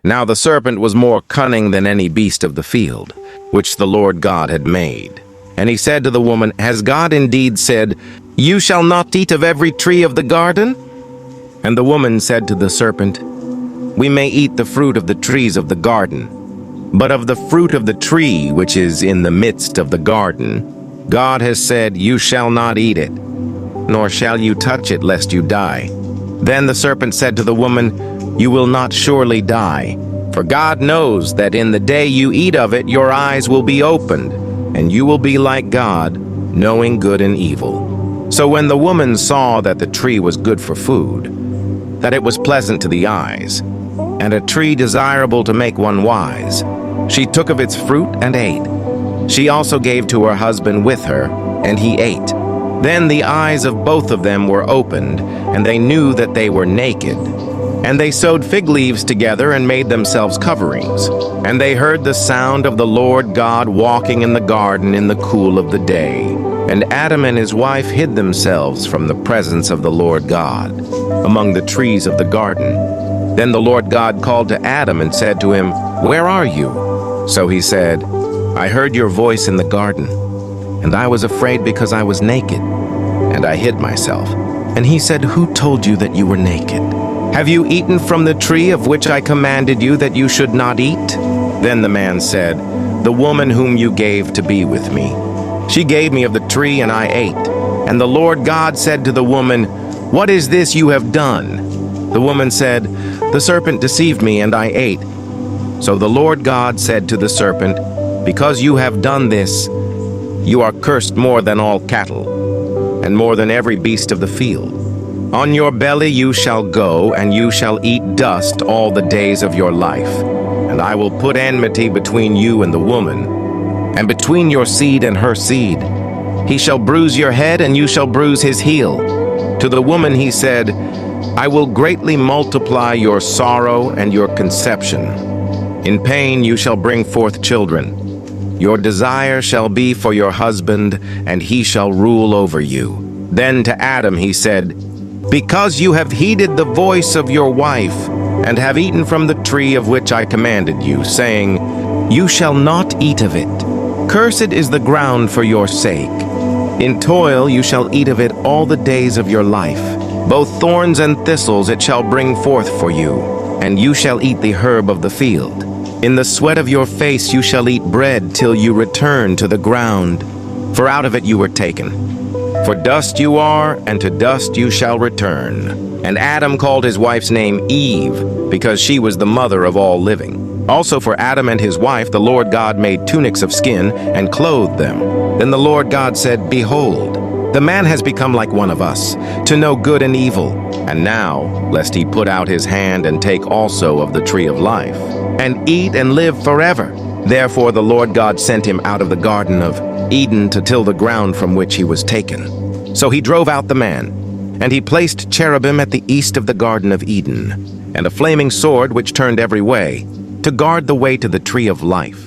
Now the serpent was more cunning than any beast of the field, which the Lord God had made. And he said to the woman, Has God indeed said, You shall not eat of every tree of the garden? And the woman said to the serpent, We may eat the fruit of the trees of the garden, but of the fruit of the tree which is in the midst of the garden, God has said, You shall not eat it, nor shall you touch it, lest you die. Then the serpent said to the woman, You will not surely die, for God knows that in the day you eat of it, your eyes will be opened, and you will be like God, knowing good and evil. So when the woman saw that the tree was good for food, that it was pleasant to the eyes, and a tree desirable to make one wise, she took of its fruit and ate. She also gave to her husband with her, and he ate. Then the eyes of both of them were opened, and they knew that they were naked. And they sewed fig leaves together and made themselves coverings. And they heard the sound of the Lord God walking in the garden in the cool of the day. And Adam and his wife hid themselves from the presence of the Lord God among the trees of the garden. Then the Lord God called to Adam and said to him, Where are you? So he said, I heard your voice in the garden, and I was afraid because I was naked, and I hid myself. And he said, Who told you that you were naked? Have you eaten from the tree of which I commanded you that you should not eat? Then the man said, The woman whom you gave to be with me, she gave me of the tree, and I ate. And the Lord God said to the woman, What is this you have done? The woman said, The serpent deceived me, and I ate. So the Lord God said to the serpent, Because you have done this, you are cursed more than all cattle, and more than every beast of the field. On your belly you shall go, and you shall eat dust all the days of your life. And I will put enmity between you and the woman, and between your seed and her seed. He shall bruise your head, and you shall bruise his heel. To the woman he said, I will greatly multiply your sorrow and your conception. In pain you shall bring forth children. Your desire shall be for your husband, and he shall rule over you. Then to Adam he said, Because you have heeded the voice of your wife, and have eaten from the tree of which I commanded you, saying, You shall not eat of it. Cursed is the ground for your sake. In toil you shall eat of it all the days of your life. Both thorns and thistles it shall bring forth for you, and you shall eat the herb of the field. In the sweat of your face you shall eat bread till you return to the ground, for out of it you were taken. For dust you are, and to dust you shall return. And Adam called his wife's name Eve, because she was the mother of all living. Also for Adam and his wife the Lord God made tunics of skin and clothed them. Then the Lord God said, Behold, the man has become like one of us, to know good and evil. And now, lest he put out his hand and take also of the tree of life, and eat and live forever. Therefore the Lord God sent him out of the garden of Eden to till the ground from which he was taken. So he drove out the man, and he placed cherubim at the east of the garden of Eden, and a flaming sword which turned every way, to guard the way to the tree of life.